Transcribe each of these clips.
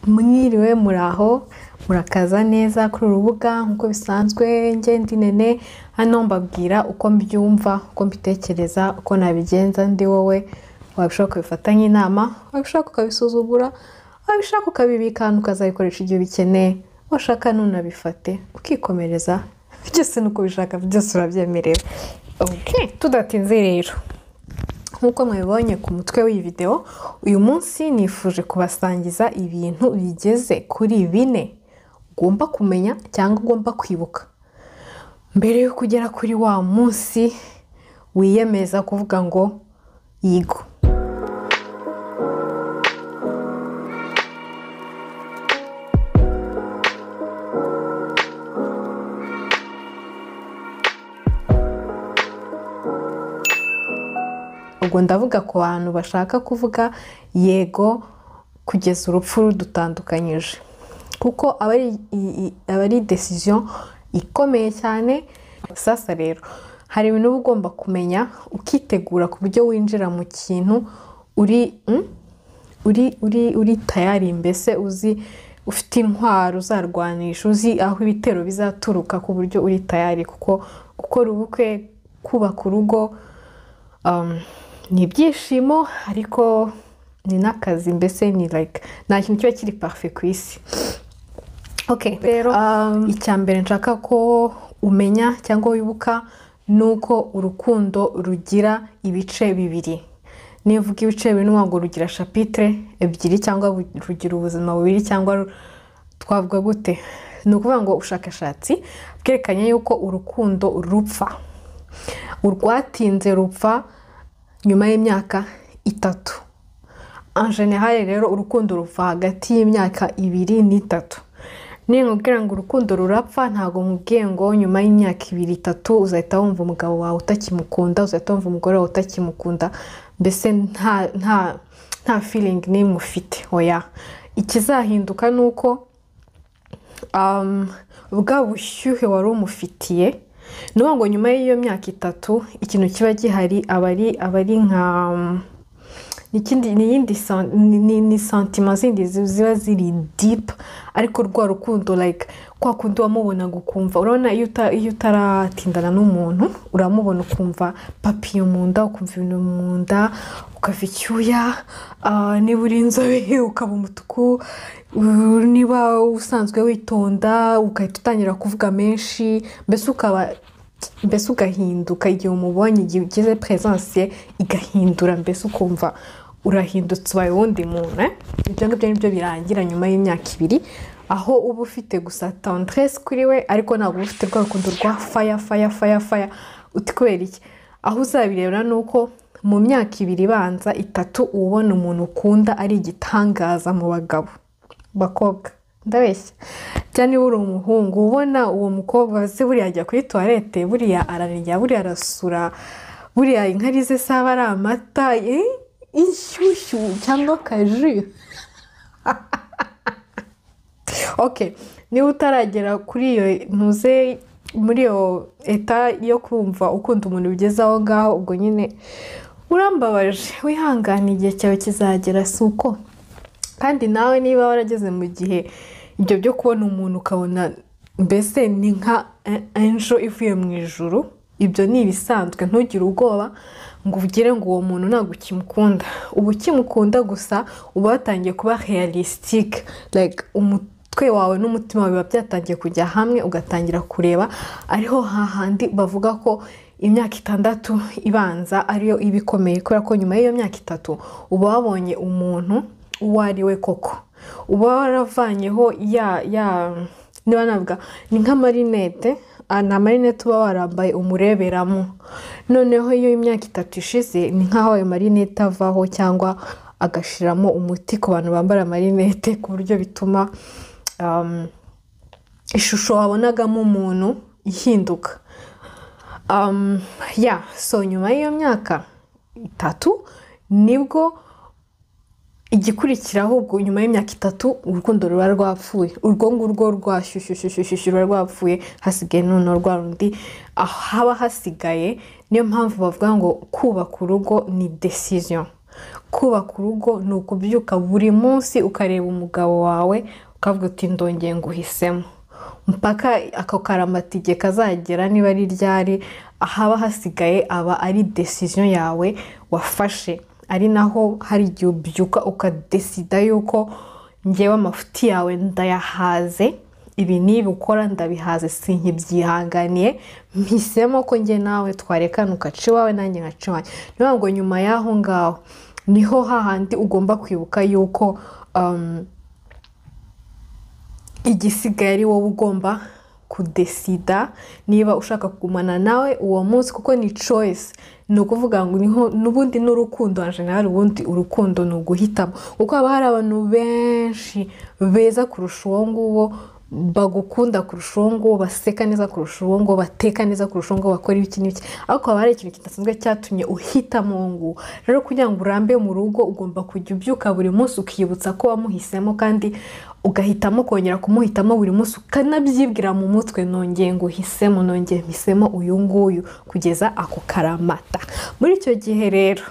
Mwiriwe muraho murakaza neza kuri urubuga nkuko bisanzwe nge ndi Nene hano mbabwira uko mbyumva uko mbitekereza uko nabigenza ndi wowe wabishaka kubifatanya inama wabishaka ukabisuzugura wabishaka ukabibika ukazayikoresha igihe bikeneye washaka nunabifate ukikomereza byose nuko bishaka byose urabyemerera. Okay, tudatinze rero nkuko mwabibonye ku mutwe w'iyi video uyu munsi nifuje kubasangiza ibintu bigeze kuri 4 ugomba kumenya cyangwa ugomba kwibuka mbere yo kugera kuri wa munsi wiyemeza kuvuga ngo yigo. Ubwo ndavuga ku bantu bashaka kuvuga yego kugeza urupfu rudutandukanyije kuko abari decision ikomeye cyane. Sasa rero hari ibintu ugomba kumenya ukitegura ku buryo winjira mu kintu uri tayari, mbese uzi ufite intwaro uzarwanisha, uzi aho ibitero bizaturuka ku buryo uri tayari, kuko gukora ubukwe kubaka urugo ni ibyishimo ariko ni n'akazi, mbese ni like nta kintu kiba kiri parfait ku isi. Okay, rero icyambere nshaka ko umenya cyangwa wibuka nuko urukundo rugira ibice bibiri. Nivuga ibice bibiri ngo rugira chapitre ebyiri cyangwa rugira ubuzima bubiri cyangwa twavuga gute, ni ukuvuga ngo ubushakashatsi bwerekanye yuko urukundo rupfa, urwatinze rupfa nyuma y'imyaka 3. En général rero urukundo rupfa hagati y'imyaka 2 n'3. Nkubwira ngo urukundo rurapfa ntago nkubwiye ngo nyuma y'imyaka 2-3 uzahita wumva umugabo wawe utakimukunda, uzahita wumva umugore wawe utakimukunda, mbese nta feeling nimwe ufite. Oya, ikizahinduka nuko bwa bushyuhe wari umufitiye, nuko ngo nyuma y'iyo myaka 3 ikintu kiba gihari abari nka ni sentiment zindi ziba ziri deep, ariko rwa rukundo like kwa kundi wamubona gukumva. Urabona iyo utaratindana n'umuntu uramubona ukumva papiyo mu nda, ukumva ibintu mu nda, ukava icyuya, niba uri inzobe ukaba umutuku, niba usanzwe witonda ugahita utangira kuvuga menshi, mbese ugahinduka igihe umubonye, igihe ugeze presence igahindura, mbese ukumva urahindutse ubaye wundi muntu. Ibyo ngibyo nibyo birangira nyuma y'imyaka 2, aho uba ufite gusa tendresse kuri we ariko ntabwo ufite rwa rukundo rwa fire. Uti kubera iki? Aho uzabirebera nuko mu myaka 2 ibanza 3 ubona umuntu ukunda ari igitangaza mu bakobwa ndabeshya cyane. Uri umuhungu ubona uwo mukobwa se buriya ajya kuri toilette, buriya ararya, buriya arasura, buriya inkari ze saba ari amata inshyushyu cyangwa kaju. Okay, niba utaragera kuri iyo ntuze muri iyo eta yo kumva ukunda umuntu bigeze aho ngaho, ubwo nyine urambabaje, wihangane igihe cyawe kizagera. Suko kandi nawe niba warageze mu gihe ibyo byo kubona umuntu ukabona mbese ni nka angel ivuye mu ijuru, ibyo ni ibisanzwe. Ntugire ubwoba ngo ugire ngo uwo muntu ntabwo ukimukunda. Ubu ukimukunda gusa uba watangiye kuba realistic, like umutwe wawe n'umutima wawe biba byatangiye kujya hamwe, ugatangira kureba. Ariho hahandi bavuga ko imyaka 6 ibanza ariyo ibikomeye, kubera ko nyuma y'iyo myaka 3 uba wabonye umuntu uwo ari we koko, uba waravanyeho niba navuga ni nka marinette, na marinette uba warambaye umureberamo. Noneho iyo imyaka 3 ishize ni nkaho ayo marinette avaho cyangwa agashiramo umuti ku bantu bambara marinette, ku buryo bituma ishusho wabonagamo umuntu ihinduka. So nyuma y'iyo myaka 3 nibwo igikurikiraho, ubwo nyuma y'imyaka 3 urukundo ruba rwapfuye, urwo ngurwo rwashyushyu ruba rwapfuye, hasigaye none rwa rundi haba hasigaye. Niyo mpamvu bavuga ngo kubaka urugo ni decision. kubaka urugo ni ukubyuka buri munsi ukareba umugabo wawe ukavuga uti ndongeye nguhisemo, mpaka ako karamatike kazagera niba ari ryari, ahaba hasigaye aba ari decision yawe wafashe. Ari naho hari igihe ubyuka ukadesida yuko ngewe amafuti yawe ndayahaze, ibi niba ukora ndabihaze, sinkibyihanganiye, mpisemo ko nge nawe twarekana ugaca iwawe nanjye ngaca iwanjye. Niyo ngo nyuma y'aho ngaho niho hahandi ugomba kwibuka yuko igisigaye ari wowe ugomba kudesida niba ushaka kugumana nawe uwo munsi, kuko ni choice. Ni ukuvuga ngo niho n'ubundi n'urukundo en general, ubundi urukundo ni uguhitamo, kuko haba hari abantu benshi beza kurusha uwo nguwo, bagukunda kurusha uwo nguwo, baseka neza kurusha uwo nguwo, bateka neza kurusha uwo nguwo, bakora ibiki n'ibiki, ariko haba hari ikintu kidasanzwe cyatumye uhitamo uwo nguwo. Rero kugira ngo urambe mu rugo ugomba kujya ubyuka buri munsi ukiyibutsa ko wamuhisemo, kandi ugahitamo kongera kumuhitamo buri munsi, ukanabyibwira mu mutwe, nongeye nguhisemo, nongeye mpisemo uyu nguyu, kugeza ako karamata. Muri icyo gihe rero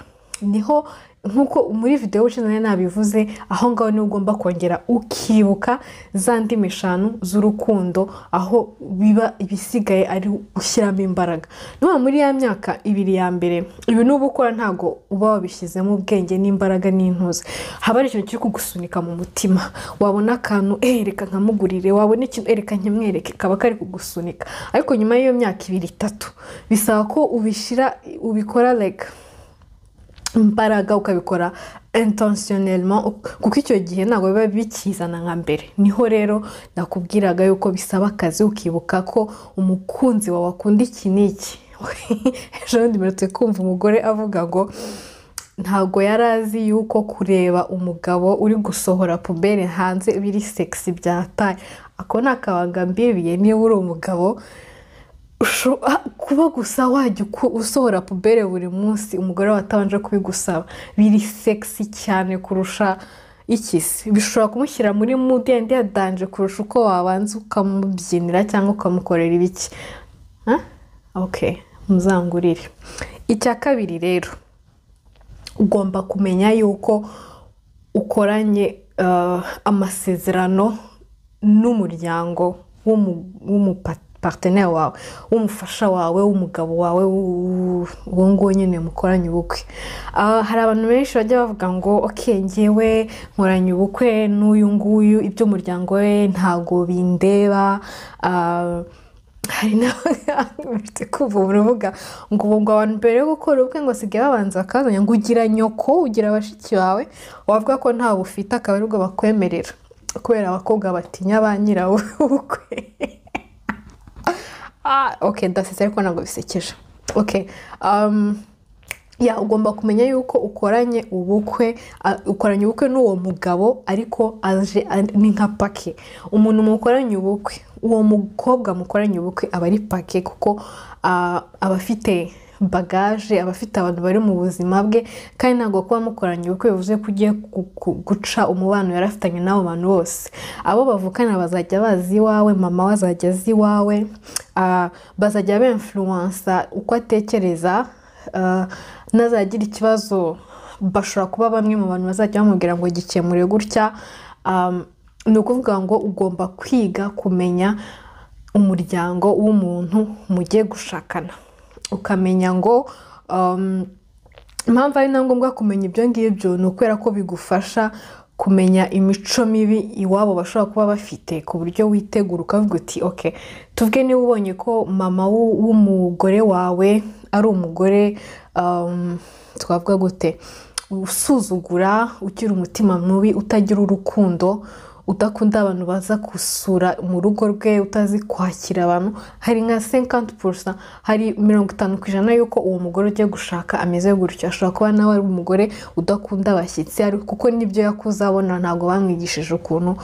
niho, nkuko muri video y'ubushize nabivuze, aho ngaho niho ugomba kongera ukibuka za ndimi 5 z'urukundo, aho biba ibisigaye ari ushyiramo imbaraga. Nuba muri ya myaka 2 ya mbere, ibi n'ubu ukora ntago uba wabishyizemo ubwenge n'imbaraga n'intuze, haba ari ikintu kiri kugusunika mu mutima, wabona akantu reka nkamugurire, wabona ikintu reka nkimwereke, kaba kari kugusunika. Ariko nyuma y'iyo myaka 2-3 bisaba ko ubikora like imbaraga, ukabikora intentionnellement, kuko icyo gihe ntabwo biba bikizana nka mbere. Niho rero nakubwiraga yuko bisaba akazi, ukibuka ko umukunzi wawe akunda iki n'iki. Ejo ndimerutse kumva umugore avuga ngo ntabwo yarazi yuko kureba umugabo uri gusohora pubere hanze biri sexy byataye. Ako nakabanga mbibiye, niba uri umugabo kuba gusa wajya usohora pubere buri munsi umugore watabanje kubigusaba, biri sexy cyane kurusha ikisi. Bishobora kumushyira muri mood yandi yadanje kurusha uko wabanza ukamubyinira cyangwa ukamukorera ibiki. Okay, muzangurire. Icya kabiri rero, ugomba kumenya yuko ukoranye amasezerano n'umuryango partenaire wawe, umufasha wawe, umugabo wawe, uwo ngo nyine mukoranye ubukwe. Hari abantu benshi bajya bavuga ngo okay, ngewe nkoranye ubukwe n'uyu nguyu, ibyo umuryango we ntago bindeba. Hari n'abafite kuva urubuga ngo abantu mbere yo gukora ubukwe ngo sigaye babanza bakazanya ngo ugira nyoko, ugira abashiki bawe, wavuga ko nta bufite, akaba aribwo bakwemerera, kubera abakobwa batinya ba nyirawo ubukwe. Okay, ndasetse ariko ntabwo bisekeje. Okay, ugomba kumenya yuko ukoranye ubukwe n'uwo mugabo, ariko aje ni nka pake. Umuntu mukoranye ubukwe, uwo mukobwa mukoranye ubukwe aba ari pake, kuko aba afite bagage, aba afite abantu bari mu buzima bwe, kandi ntabwo kuba mukoranye ubukwe bivuze ko ugiye guca umubano yari afitanye n'abo bantu bose. Abo bavukana bazajya bazi iwawe, mama we azajya azi iwawe, bazajya b'influencer uko atekereza, nazagira ikibazo bashobora kuba bamwe mu bantu bazajya bamubwira ngo gikemure gutya. Ni ukuvuga ngo ugomba kwiga kumenya umuryango w'umuntu mugiye gushakana, ukamenya ngo impamvu ari na ngombwa kumenya ibyo ngibyo ni ukubera ko bigufasha kumenya imico mibi iwabo bashobora kuba bafite, ku buryo witegura ukavuga uti okay, tuvuge niba ubonye ko mama w'umugore wawe ari umugore twavuga gute, usuzugura, ugira umutima mubi, utagira urukundo, udakunda abantu baza gusura mu rugo rwe, utazi kwakira abantu, hari nka 50%, hari 50% yuko uwo mugore ugiye gushaka ameze gutyo. Ashobora kuba nawe ari umugore udakunda abashyitsi, ariko kuko nibyo yakuze abona, ntabwo bamwigishije ukuntu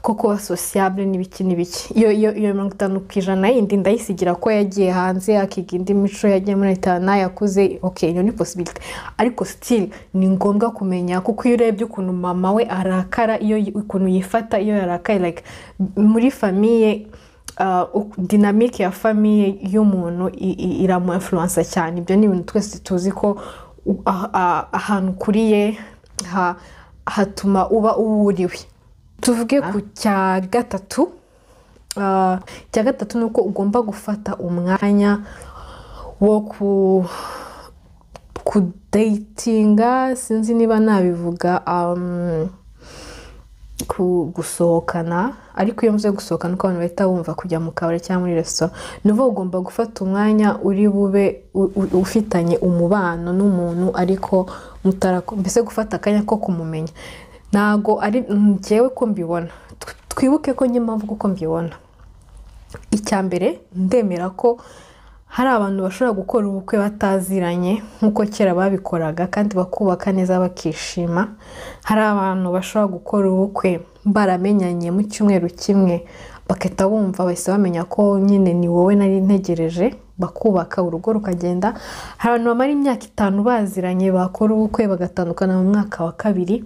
ko kuba sociable n'ibiki n'ibiki. Iyo 50% yindi ndayisigira ko yagiye hanze akiga indi mico, yagiye muri Leta yakuze, okay, iyo ni possibility. Ariko still ni ngombwa kumenya, kuko iyo urebye ukuntu mama we arakara, iyo ukuntu yifata iyo yarakaye, like muri famille, dynamique ya famille y'umuntu iramu influence cyane. Ibyo ni ibintu twese tuzi ko ahantu ukuriye hatuma uba uwuriwe. Tuvuge ku cya gatatu. Cya gatatu ni uko ugomba gufata umwanya wo kudatinga, sinzi niba nabivuga, gusohokana. Ariko iyo mvuze gusohokana uko abantu bahita bumva kujya mu kabari cyangwa muri restaurant, nuvuga ugomba gufata umwanya uri bube ufitanye umubano n'umuntu ariko mbese gufata akanya ko kumumenya. Ntago ari njyewe ko mbibona, twibuke ko nyamvu kuko mbibona. Icya mbere ndemera ko hari abantu bashobora gukora ubukwe bataziranye nk'uko kera babikoraga kandi bakubaka neza bakishima. Hari abantu bashobora gukora ubukwe baramenyanye mu cyumweru kimwe bakahita bumva bahise bamenya ko nyine ni wowe nari ntegereje, bakubaka urugo rukagenda. Hari abantu bamara imyaka 5 baziranye bakora ubukwe bagatandukana mu mwaka wa 2.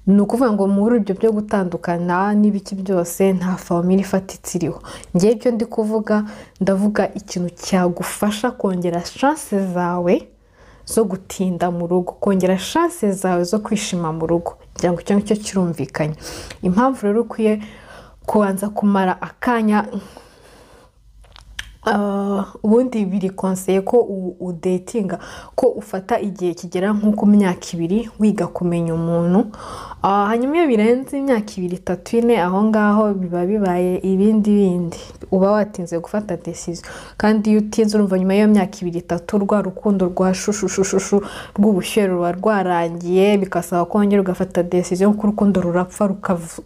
Ni ukuvuga ngo muri ibyo byo gutandukana n'ibiki byose nta family ifatitse iriho. Ngiye ibyo ndi kuvuga, ndavuga ikintu cyagufasha kongera chance zawe zo gutinda mu rugo, kongera chance zawe zo kwishima mu rugo, kugira ngo icyo ngicyo kirumvikanye. Impamvu rero ukwiye kubanza kumara akanya, ubundi biri konseye ko udatinga, ko ufata igihe kigera nko ku myaka 2 wiga kumenya umuntu. Hanyuma iyo birenze imyaka 2, 3, 4 aho ngaho biba bibaye ibindi uba watinze gufata decision. Kandi iyo utinze urumva nyuma y'iyo myaka 2, 3 rwa rukundo rwa shushu rw'ubushyuhe ruba rwarangiye, bikasaba kongera ugafata decision kuko urukundo rurapfa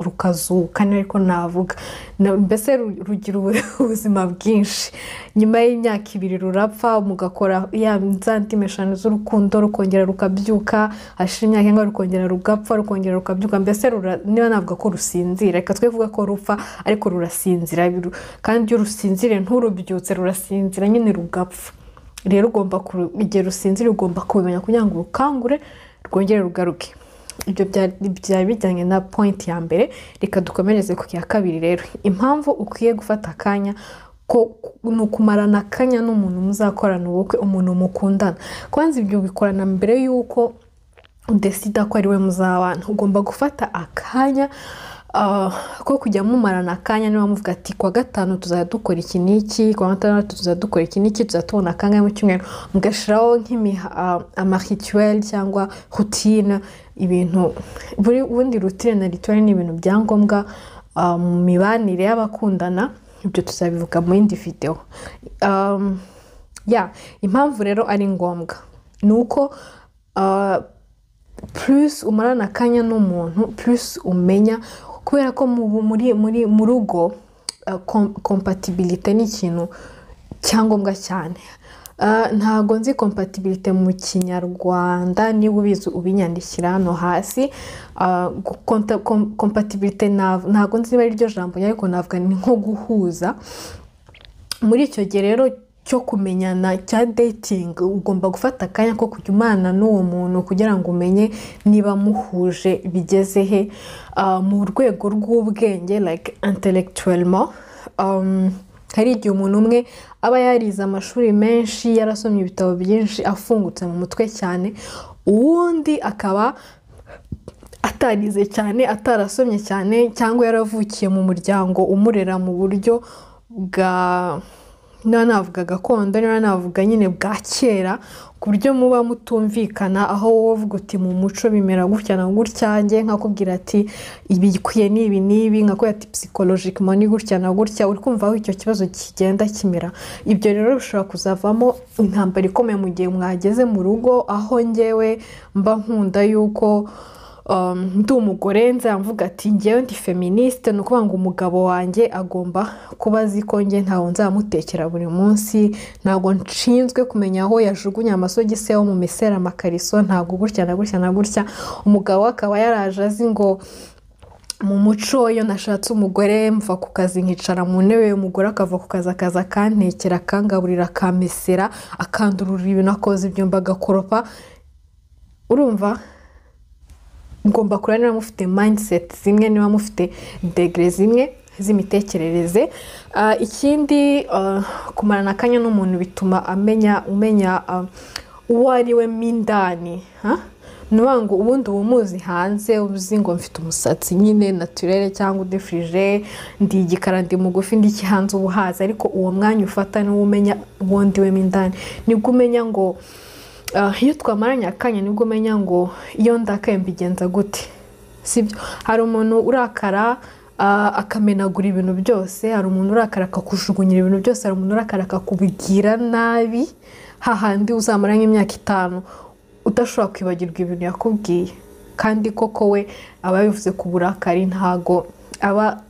rukazuka, ariko navuga mbese rugira ubuzima bwinshi. Nyuma y'imyaka 2 rurapfa, mugakora ya nzantimeshano z'urukundo rukongera rukabyuka, hashira imyaka inga rukongera rugapfa, rukongera rukabyuka. Mbese niba navuga ko rusinzira, reka twivuga ko rupfa ariko rurasinzira, kandi iyo rusinzire nturubyutse rurasinzira nyine rugapfa. Rero ugomba igihe rusinzira ugomba kubimenya kugira ngo urukangure rwongere rugaruke. Ibyo byari bijyanye na point ya mbere. Reka dukomereze ku ya kabiri rero. Impamvu ukwiye gufata akanya ko nukumarana akanya n'umuntu muzakorana ubukwe, umuntu mukundana. Kwanza ibyo bikorana mbere yuko udesida ko ari we muzabana. Ugomba gufata akanya ko kujya mumarana akanya, niba muvuga ati kwa gatanu tuzajya dukora iki n'iki, kwa gatandatu tuzajya dukora iki n'iki, tuzatubona akanya mu cyumweru, mugashiraho nk'amarituel cyangwa routine. Ibintu ubundi routine na rituel ni ibintu byangombwa mu mibanire y'abakundana. Ibyo tuzabivuga mu yindi video. Impamvu rero ari ngombwa ni uko plus umarana akanya n'umuntu plus umenya, kubera ko mu rugo compatibility ni ikintu cyangombwa cyane. Ntago nzi compatibility mu Kinyarwanda, niba ubizi ubinyandikira hano hasi. Compatibility ntago nzi niba ari ryo jambo, ariko navuga ni nko guhuza. Muri icyo gihe rero cyo kumenyana cya dating, ugomba gufata akanya ko kujya umana n'uwo muntu kugira ngo umenye niba muhuje bigeze he mu rwego rw'ubwenge, like intellectuellement. Hari igihe umuntu umwe aba yarize amashuri menshi, yarasomye ibitabo byinshi, afungutse mu mutwe cyane, uwundi akaba atarize cyane, atarasomye cyane, cyangwa yaravukiye mu muryango umurera mu buryo bwa navuga gakondo, navuga nyine bwa kera, ku buryo muba mutumvikana, aho wowe uvuga uti mu muco bimera gutya na gutya, nge nkakubwira ati ibikwiye n'ibi n'ibi, nkakubwira ati psychologiquement ni gutya na gutya, uri kumva aho icyo kibazo kigenda kimera. Ibyo rero bishobora kuzavamo intambara ikomeye mu gihe mwageze mu rugo, aho ngewe mba nkunda yuko ndi umugore nzamvuga ati ngewe ndi feministe, ni ukuvuga ngo umugabo wanjye agomba kuba azi ko nge ntawe nzamutekera buri munsi, ntabwo nshinzwe kumenya aho yajugunya amasogisi yo mu misera amakariso, ntabwo gutya na gutya na gutya. Umugabo akaba yaraje azi ngo mu muco iyo nashatse umugore mva ku kazi nkicara mu ntebe, umugore akava ku kazi akaza akantekera, akangaburira, akamesera, akandurura ibintu, akoza ibyumba, agakoropa. Urumva ngomba kurana niba mufite mindset zimwe, niba mufite degree zimwe z'imitekerereze. Ikindi kumarana akanya n'umuntu bituma umenya uwo ari we mindani nuvuga ngo ubundi umuzi hanze uzi ngo mfite umusatsi nyine naturel cyangwa udefrige ndi igikara ndi mugufi ndi kihanze ubuhaza ariko uwo mwanya ufata niwo umenya ubundi we mindani nibwo umenya ngo iyo twamaranye akanya nibwo umenya ngo iyo ndakaye mbigenza gute sibyo hari umuntu urakara akamenagura ibintu byose hari umuntu urakara akakujugunyira ibintu byose hari umuntu urakara akakubigira nabi hahandi uzamara nk'imyaka 5 udashobora kwibagirwa ibintu yakubwiye kandi koko we aba bivuze ku burakari ntago aba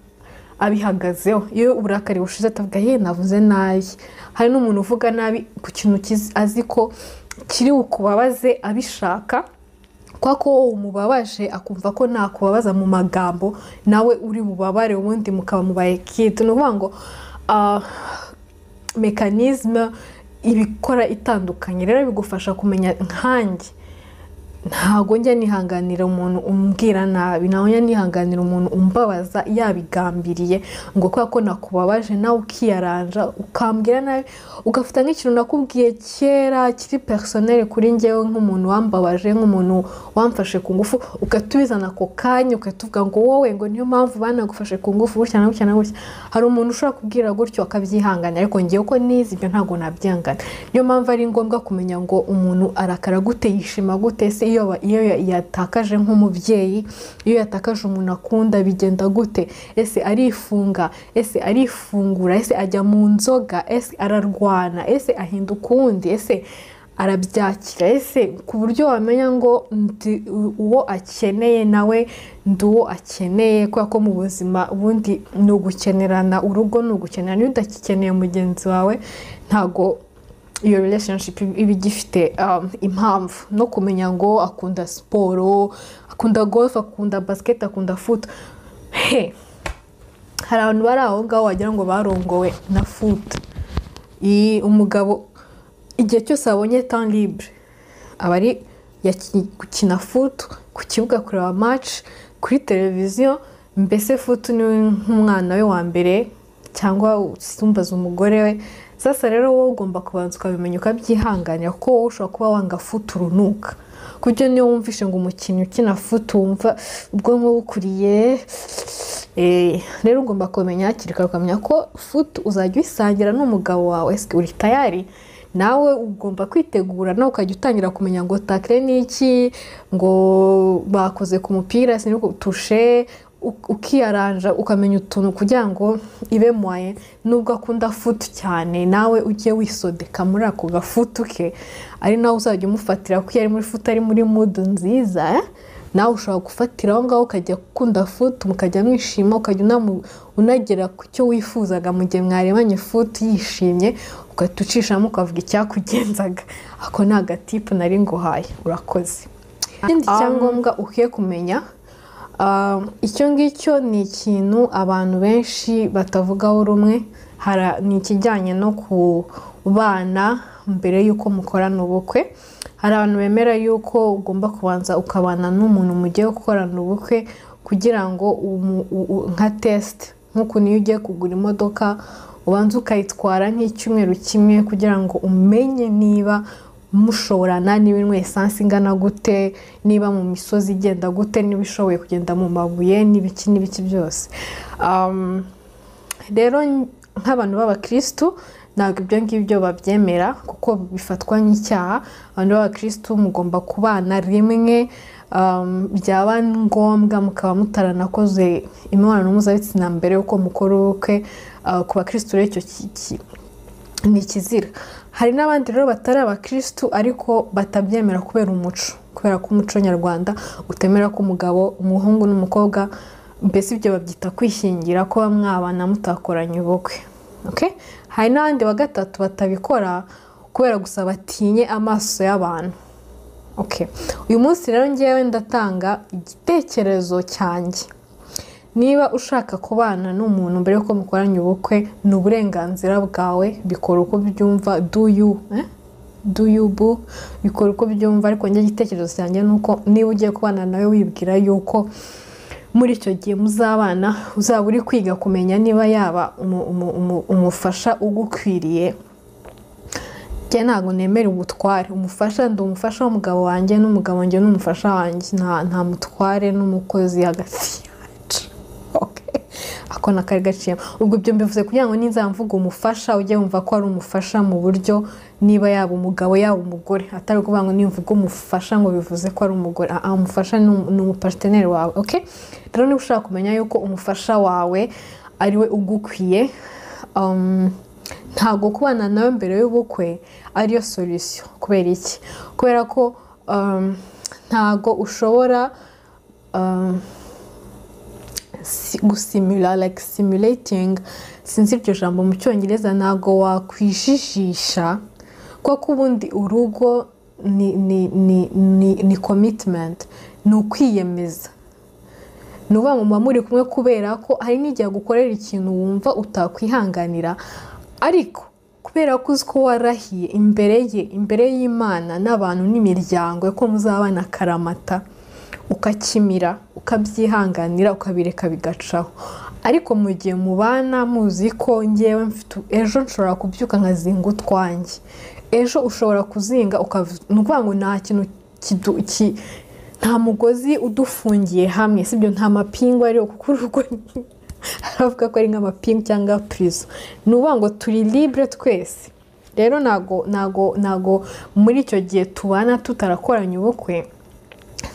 abihagazeho iyo uburakari bushize atavuga navuze nabi hari n'umuntu uvuga nabi ku kintu azi ko kiri ukubabaze abishaka kwako umubabaje akumva ko nakubabaza mu magambo nawe uri bubabare ubundi mukaba mubaye kid no ngo mechanisme ibikora itandukanye rero bigufasha kumenya nkanjye ntago njya nihanganira umuntu umbwira nabi naho njya nihanganira umuntu umbabaza yabigambiriye ngo ko nakubabaje nawe ukiyaranja ukambwira nabi ugafata nk'ikintu nakubwiye kera kiri personnel kuri njyewe nk'umuntu wambabaje nk'umuntu wamfashe ku ngufu ugatubizana ko kanya ukatuvuga ngo wowe ngo niyo mpamvu banagufashe ku ngufu gutya na gutya na gutya hari umuntu ushobora kubwira gutyo akabyihangana ariko ngiye ko nizi ibyo ntago nabyangana niyo mpamvu ari ngombwa kumenya ngo umuntu arakara gute yishima gute se iyo yatakaje nk'umubyeyi iyo yatakaje umuntu akunda bigenda gute ese arifunga ese arifungura ese ajya mu nzoga ese ararwana ese ahinduka ukundi ese arabyakira ese ku buryo wamenya ngo uwo akeneye nawe nduwo akeneye kubera ko mu buzima ubundi ni ugukenerana urugo ni ugukenerana iyo udakeneye mugenzi wawe ntago iyo relationship ibigifite impamvu no kumenya ngo akunda siporo akunda golf akunda basket akunda foot hari abantu bari aho ngaho wagira ngo barongowe na foot umugabo igihe cyose abonye temps libre aba ari gukina foot ku kibuga kureba match kuri televiziyo mbese foot ni nk'umwana we wa mbere cyangwa usumbaza umugore we sasa rero wowe ugomba kubanza ukabimenya ukabyihanganira kuko wowe ushobora kuba wanga foot urunuka kuko niyo wumvishe ngo umukinnyi ukina foot wumva ubwonko bukuriye rero ugomba kumenya hakiri kare ukamenya ko foot uzajya uyisangira n'umugabo wawe ese uri tayari nawe ugomba kwitegura nawe ukajya utangira kumenya ngo takre n'iki ngo bakoze ku mupira siniko tushe ukiyaranja ukamenya utuntu kugira ngo ibe moye nubwo akunda foot cyane nawe ujye wisodeka muri ako gafutu ke ari nawe uzajya umufatira ko yari muri foot ari muri mood nziza nawe ushobora gufatira aho ngaho ukajya gukunda foot mukajya mwishima ukajya unagera ku cyo wifuzaga mu gihe mwarebanye foot yishimye ugatucishamo ukavuga icyakugenzaga ako ni agatipu nari nguhaye urakoze ikindi cyangombwa ukwiye kumenya icyo ngicyo ni ikintu abantu benshi batavugaho rumwe ni ikijyanye no kubana mbere y'uko mukorana ubukwe hari abantu bemera yuko ugomba kubanza ukabana n'umuntu mugiye gukorana ubukwe kugira ngo nka test nk'uko niyo ugiye kugura imodoka ubanza ukayitwara nk'icyumweru kimwe kugira ngo umenye niba mushoborana niba inwe essence ingana gute niba mu misozi igenda gute niba ishoboye kugenda mu mabuye n'ibiki byose rero nk'abantu b'abakristu ntabwo ibyo ngibyo babyemera kuko bifatwa nk'icyaha abantu b'abakristu mugomba kubana rimwe byaba ngombwa mukaba mutaranakoze imibonano mpuzabitsina mbere yuko mukora ubukwe ku bakristu rero icyo ni ikizira hari n'abandi rero batari abakristu ariko batabyemera kubera umuco kubera ko umuco nyarwanda utemera ko umugabo umuhungu n'umukobwa mbese ibyo babyita kwishingira ko mwabana mutakoranye ubukwe hari n'abandi wa gatatu batabikora kubera gusa batinye amaso y'abantu uyu munsi rero ngewe ndatanga igitekerezo cyanjye niba ushaka kubana n'umuntu mbere yuko mukoranye ubukwe ni uburenganzira bwawe bikora uko byumva do you boo bikora uko byumva ariko njye igitekerezo cyanjye nuko niba ugiye kubana nawe wibwira yuko muri icyo gihe muzabana uzaba uri kwiga kumenya niba yaba umufasha ugukwiriye njye ntabwo nemera ubutware. Umufasha ndi umufasha w'umugabo wanjye, n'umugabo wanjye n'umufasha wanjye, nta mutware n'umukozi hagati yacu. Ako nakari gaciyemo. Ubwo ibyo mbivuze kugira ngo nizamvuga umufasha ujye wumva ko ari umufasha mu buryo niba yaba umugabo yaba umugore, atari ukuvuga ngo nimvuga umufasha ngo bivuze ko ari umugore. Umufasha ni umuparteneri wawe. Rero niba ushaka kumenya yuko umufasha wawe ariwe ugukwiye, ntabwo kubana nawe mbere y'ubukwe ariyo solution. Kubera iki? Kubera ko ntabwo ushobora gusimula, like simulating, sinzi iryo jambo mu cyongereza, ntabwo wakwijijisha kuko ubundi urugo ni commitment, ni ukwiyemeza. Ni ukuvuga ngo muba muri kumwe kubera ko hari n'igihe gukorera ikintu wumva utakwihanganira, ariko kubera ko uzi ko warahiye imbere y'Imana n'abantu n'imiryango ko muzabana karamata, ukakimira, ukabyihanganira, ukabireka bigacaho. Ariko mu gihe mubana muzi ko ngewe ejo nshobora kubyuka nkazinga utwanjye, ejo ushobora kuzinga ni ukuvuga ngo nta kintu nta mugozi udufungiye hamwe, sibyo? Nta mapingu ariho, kuko urugo haravuga ko ari nk'amapingu cyangwa prison. Ni ukuvuga ngo turi libre twese. Rero ntago muri icyo gihe tubana tutarakoranye ubukwe,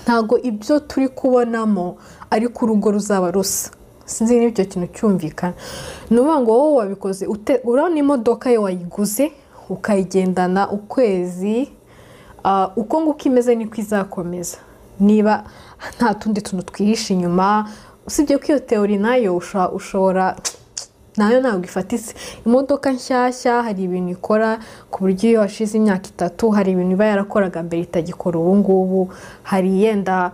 ntago ibyo turi kubonamo ariko urugo ruzaba rusa. Sinzi niba icyo kintu cyumvikana. Ni ukuvuga ngo wowe wabikoze, urabona imodoka yo wayiguze ukayigendana ukwezi, uko nguko imeze niko izakomeza niba nta tundi tuntu twihishe inyuma. Usibye ko iyo teori nayo ushobora nayo ntabwo ifatitse. Imodoka nshyashya hari ibintu ikora ku buryo iyo hashize imyaka 3 hari ibintu iba yarakoraga mbere itagikora ubu ngubu. Hari yenda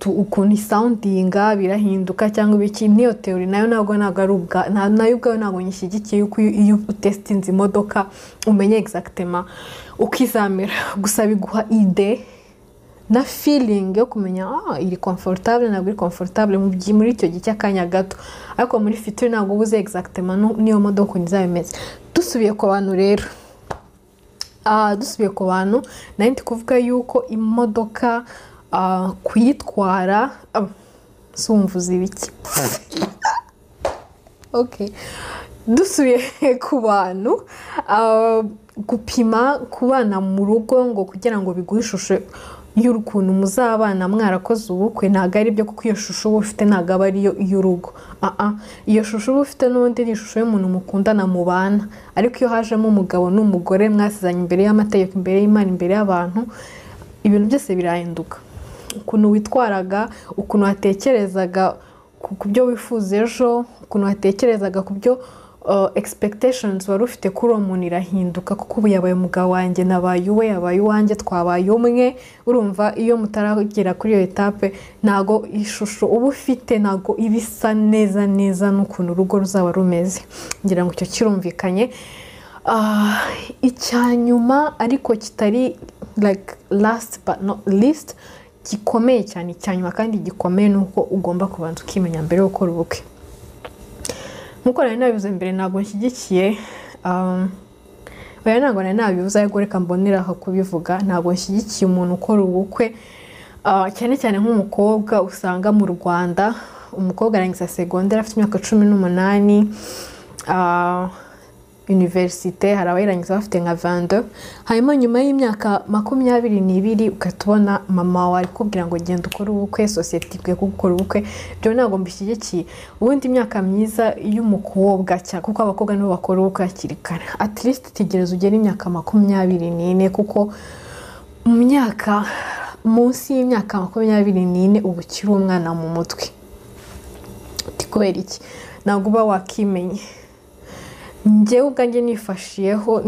ukuntu soundinga birahinduka cyangwa ibiki. Niyo teori nayo ntabwo nayo ubwayo ntabwo nyishyigikiye yuko iyo utestinze imodoka umenye exactement ukizamera. Gusa biguha ide na feeling yo kumenya iri comfortable ntabwo iri comfortable muri icyo gihe cy'akanya gato, ariko muri future ntabwo ubuze exactement niyo modoka nizabimeze. Dusubiye ku bantu rero, nari ndi kuvuga yuko imodoka kuyitwara sumvuze ibiki. Dusubiye ku bantu, gupima kubana mu rugo ngo kugira ngo biguhe ishusho y'urukuntu muzabana mwarakoze ubukwe, ntabwo ari byo, kuko iyo shusho uba ufite ntabwo aba ariyo y'urugo. Iyo shusho uba ufite n'ubundi ni ishusho y'umuntu mukundana mubana, ariko iyo hajemo umugabo n'umugore mwasizanye imbere y'amategeko, imbere y'Imana, imbere y'abantu, ibintu byose birahinduka. Ukuntu witwaraga, ukuntu watekerezaga ku byo wifuza ejo, ukuntu watekerezaga ku byo expectations wari ufite kuri uwo muntu irahinduka, kuko ubu yabaye umugabo wanjye, nabaye uwe, yabaye uwanjye, twabaye umwe. Urumva iyo mutaragera kuri iyo etape ntago ishusho uba ufite ntago ibisa neza n'ukuntu urugo ruzaba rumeze. Ngira ngo icyo kirumvikanye. Icyanyuma ariko kitari like last but not least, gikomeye cyane, icyanyuma kandi gikomeye, nuko ugomba kubanza ukimenya mbere yo gukora ubukwe. Nkuko nari nabivuze mbere, ntabwo nshyigikiye ntabwo nari nabivuze, ariko reka mboneraho kubivuga. Ntabwo nshyigikiye umuntu ukora ubukwe, cyane cyane nk'umukobwa. Usanga mu Rwanda umukobwa arangiza secondaire afite imyaka 18, universite hari abayirangiza bafite nka 22, hanyuma nyuma y'imyaka 22 ukatubona mama wawe kubwira ngo genda ukora ubukwe, society ikwiye gukora ubukwe. Byo ntabwo mbishyigikiye. Ubundi imyaka myiza y'umukobwa kuko abakobwa nibo bakora ubukwe hakiri kare, at least tegereza ugere imyaka 24, kuko mu myaka munsi y'imyaka 24 ubu ukiri umwana mu mutwe. Kubera iki? Ntabwo uba wakimenye. Njyewe ubwanjye nifatiyeho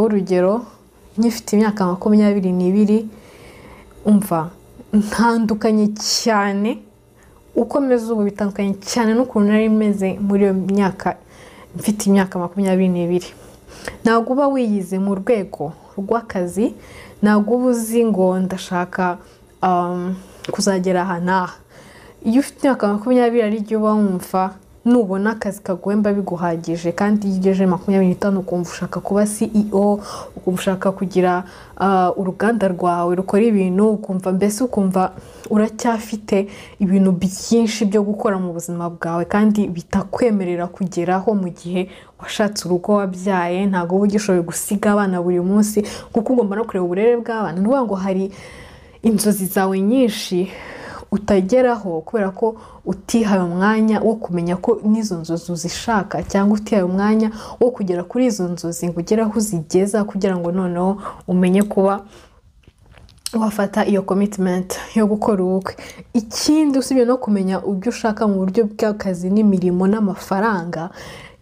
urugero, nyifite imyaka 22, umva ntandukanye cyane, uko meze ubu bitandukanye cyane n'ukuntu nari meze muri iyo myaka mfite imyaka 22. Ntabwo uba wiyize mu rwego rw'akazi, ntabwo uba uzi ngo ndashaka kuzagera aha n'aha. Iyo ufite imyaka 20 ari igihe uba wumva nubona akazi kaguhemba biguhagije kandi iyo ugejeje 25 ukumva ushaka kuba CEO, ukumva ushaka kugira uruganda rwawe rukora ibintu, ukumva uracyafite ibintu byinshi byo gukora mu buzima bwawe kandi bitakwemerera kugeraho mu gihe washatse urugo wabyaye. Ntago uba ugishoboye gusiga abana buri munsi kuko ugomba no kureba uburere bw'abana. Ni ngo hari inzozi zawe nyinshi utageraho kubera ko utihaye umwanya wo kumenya ko n'izo nzozi uzishaka, cyangwa utihaye umwanya wo kugera kuri izo nzozi ngo ugere aho uzigeza kugira ngo noneho umenye kuba wafata iyo commitment yo gukora ubukwe. Ikindi usibye no kumenya ibyo ushaka mu buryo bw'akazi n'imirimo n'amafaranga,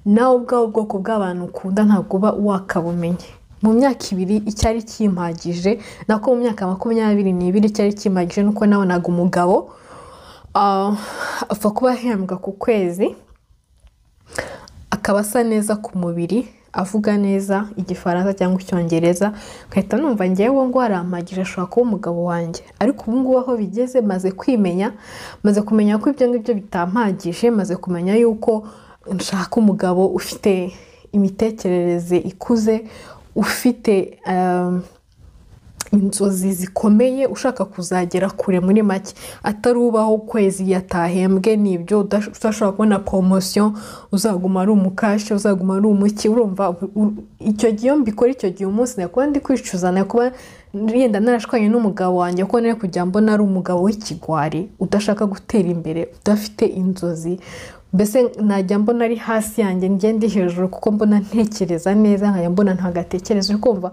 nawe ubwawe ubwoko bw'abantu ukunda ntabwo uba wakabumenye. Mu myaka 2 icyari kimpagije, nako mu myaka 22 icyari kimpagije nuko nabonaga umugabo apfa kuba ahembwa ku kwezi, akaba asa neza ku mubiri, avuga neza igifaransa cyangwa icyongereza, nkahita numva ngewe ngo arampagije ashobora kuba umugabo wanjye. Ariko ubu ngubu aho bigeze maze kumenya ko ibyo ngibyo bitampagije, maze kumenya yuko nshaka umugabo ufite imitekerereze ikuze, ufite inzozi zikomeye, ushaka kuzagera kure muri make, atari ubaho kwezi yatahembwe n'ibyo udashobora kubona promotion, uzaguma ari umukashi, uzaguma ari umuki. Urumva icyo gihe mbikora icyo gihe umunsi nakuba ndi kwicuza, nakuba yenda narashwanye n'umugabo wanjye ko nari kujya mbona ari umugabo w'ikigwari udashaka gutera imbere, udafite inzozi. Mbese najya mbona ari hasi yanjye ngende hejuru kuko mbona ntekereza neza, nkajya mbona ntagatekereza. Ukumva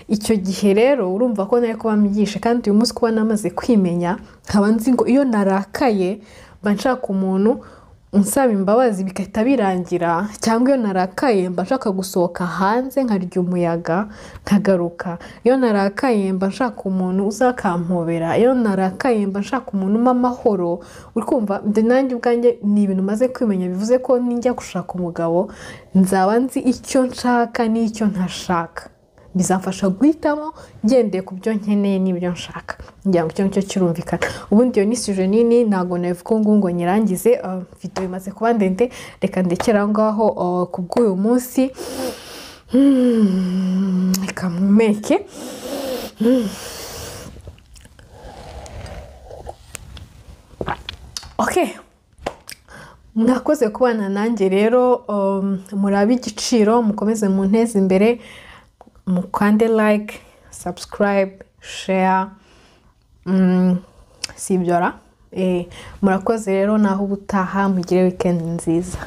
icyo gihe rero urumva ko nari kuba myigishe. Kandi uyu munsi kuba namaze kwimenya, nkaba nzi ngo iyo narakaye mba nshaka umuntu unsaba imbabazi bigahita birangira, cyangwa iyo narakaye mba nshaka gusohoka hanze nkarya umuyaga nkagaruka. Iyo narakaye mba nshaka umuntu uzakampobera, iyo narakaye mba nshaka umuntu umpa amahoro. Urikumva nanjye ubwanjye ni ibintu maze kwimenya, bivuze ko ninjya gushaka umugabo nzaba nzi icyo nshaka n'icyo ntashaka, bizamfasha guhitamo ngendeye ku byo nkeneye n'ibyo nshaka. Ngira ngo icyo kirumvikana. Ubundi iyo ni suje nini, ntago navuga ngo nyirangize, video imaze kuba ndende, reka ndekera ngaho ku bw'uyu munsi. Reka mpumeke. Okay, mwakoze kubana nanjye rero, murabe igiciro, mukomeze munteze imbere, mukande like, subscribe, share, sibyora. Murakoze rero, naho ubutaha, mugire weekend nziza.